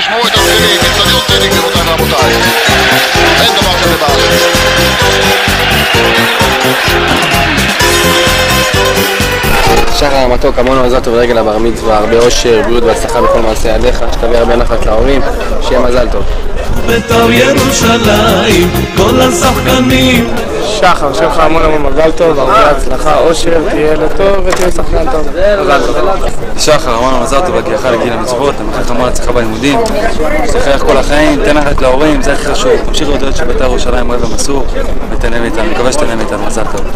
תשמעו את התחילים, אצטדיון טניק גבירותיי ורבותיי. אין דבר כזה בארץ. שחר המתוק, המון מזל טוב לרגל הבר מצווה, הרבה אושר, בריאות והצלחה בכל מעשה ידיך, שתביא הרבה נחת להורים, שיהיה מזל טוב. בית"ר ירושלים, כל השחקנים. שחר, שיהיה לך המון מזל טוב, הרבה הצלחה, אושר, תהיה לטוב ותהיה שחקן טוב. מזל טוב. שחר, המון מזל טוב להגיעך לגיל המצוות, אני מאחל לך המון הצלחה בלימודים, שתחייך כל החיים, תן נחת להורים, זה הכי חשוב, תמשיך להודות שבית"ר ירושלים אוהב ומסור, ותהנה מאיתנו, מקווה שתהנה מאיתנו, מזל טוב.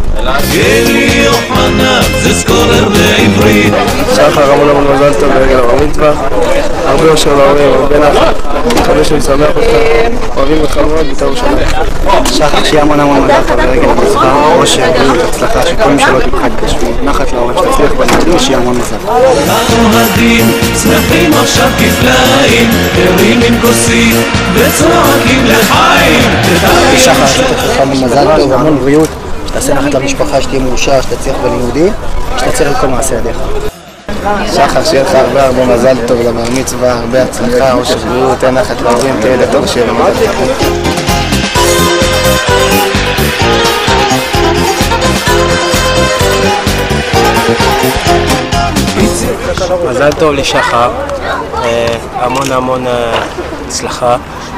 גלי יוחנן, זה סקורר בעברית. שחר, המון מזל טוב לרגל הבר מצווה, הרבה אושר להורים, הרבה נחת, מקווה שנשמח אותך, אוהבים אותך מאוד, בית"ר ירושלים. שחר, שיהיה המון מזל טוב לרגל המצווה, אושר, בריאות, הצלחה, שכל משאלות יבחד גשמי, נחת להורים, שתצליח בלימודים, שיהיה המון מזל. האוהדים שמחים עכשיו כפליים, ערים עם כוסית וצועקים לחיים. שחר, שתצליח המון מזל טוב, המון בריאות, שתעשה נחת למשפחה, שתהיה מאושר, שתצליח בלימודים, שתצליח לכל מעשה ידיך. שחר, שיהיה לך הרבה מזל טוב לבר מצווה, הרבה הצלחה, אושר, בריאות, תן נחת להורים, תהיה לטוב, שיהיה מזל טוב. מזל טוב לשחר, המון הצלחה,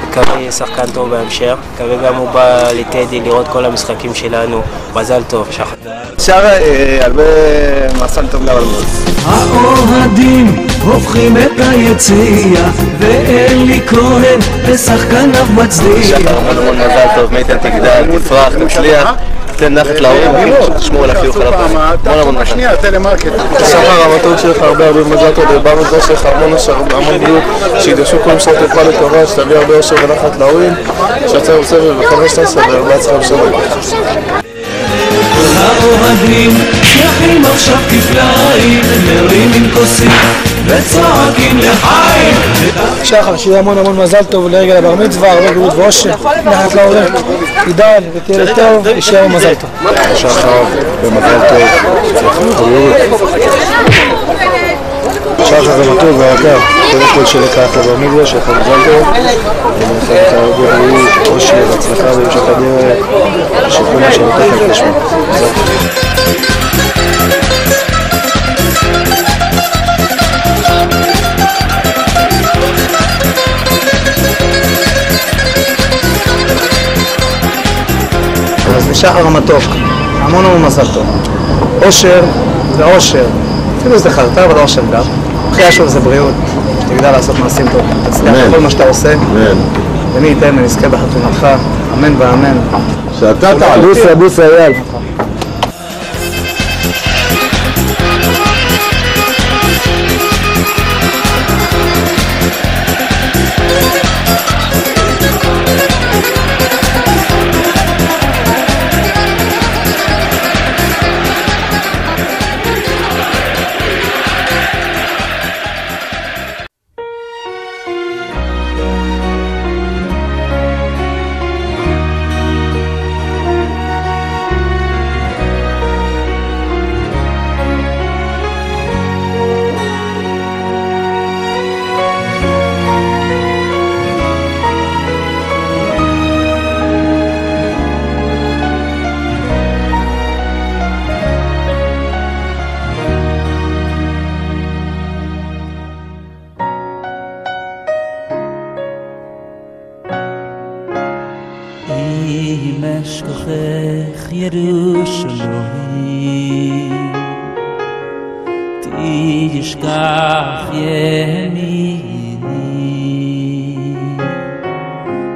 מקווה יהיה שחקן טוב בהמשך, מקווה גם הוא בא לטדי לראות כל המשחקים שלנו, מזל טוב שחר. שחר, הרבה מזל טוב לבר מצווה. האוהדים הופכים את היציע, ואלי כהן לשחקניו מצדיע. שחר, המון מזל טוב, מיתן תגדל, תפרח, תצליח, תן נחת להורים, תשמעו על החיוך על הפנים. המון מזל. שחר, המתוק שלך הרבה מזל טוב, לבר מצווה שלך המון אושר, המון בריאות, שידרשו כל משרות תקווה לטובה, שתביא הרבה אושר ונחת להורים, שיוצא בסבב ב-15 והרבה הצלחה בשבוע. האוהדים שמחים עכשיו כפליים, מרים עם כוסית וצועקים לחיים. שחר, שיהיה המון מזל טוב לרגל הבר מצווה, הרבה בריאות ואושר, נחת להורים, ידעל ותהיה לטוב, ושיהיה מזל טוב. שחר, במזל טוב, בריאות. שחר, זה מתוק והיקר, קודם כל שלקח לבר מצווה, שלך מזל טוב, ומאחל לך הרבה בריאות, אושר, הצלחה והמשך הדרך, שכל מה שנותן לך לשמוע. מזל טוב. אז לשחר המתוק, המון מזל טוב. אושר זה אושר, אפילו זה חרטה אבל אושר גם. הכי חשוב זה בריאות, שתגדל לעשות מעשים טוב, תצליח בכל מה שאתה עושה. ומי ייתן ונזכה בחתונתך, אמן ואמן. שאתה תעלה. בוסה אייל. אם אשכחך ירושלים, תשכח ימיני,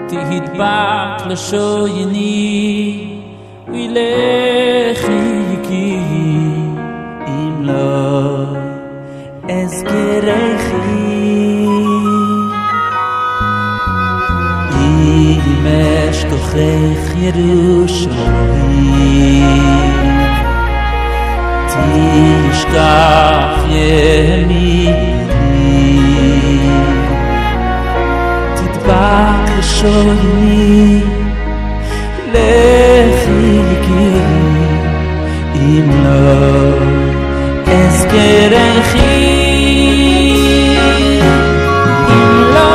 תדבק לשויני ולחיקי, אם לא אזכרכי. אם אשכחך ירושלים, תשכח ימיני, תדבק לשויני לחיקי, אם לא אזכרכי. אם לא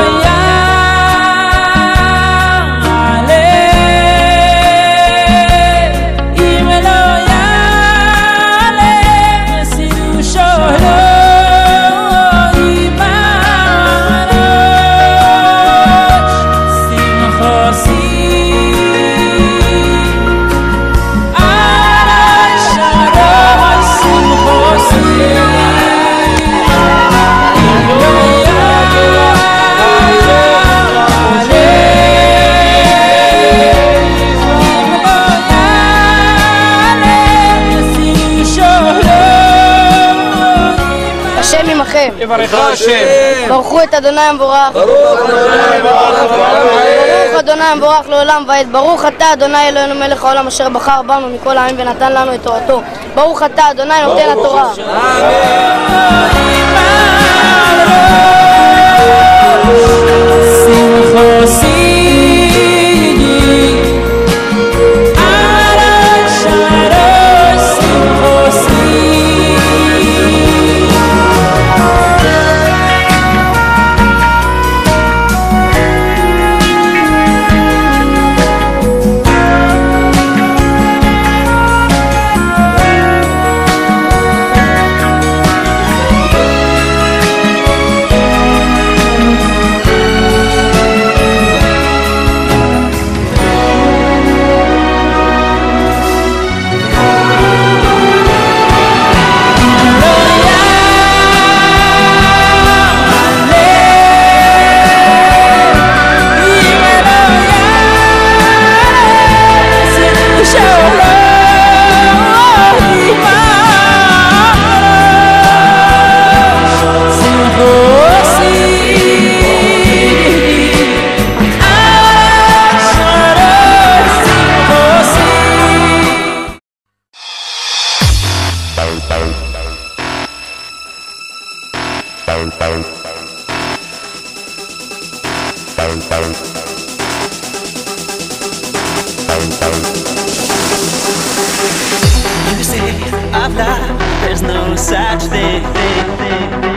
יברככם. יברך השם. ברכו את אדוני המבורך. ברוך אדוני המבורך לעולם ועד. ברוך אתה אדוני אלוהינו מלך העולם אשר בחר בנו מכל העמים ונתן לנו את תורתו. ברוך אתה אדוני נותן התורה. You say of life, there's no such thing.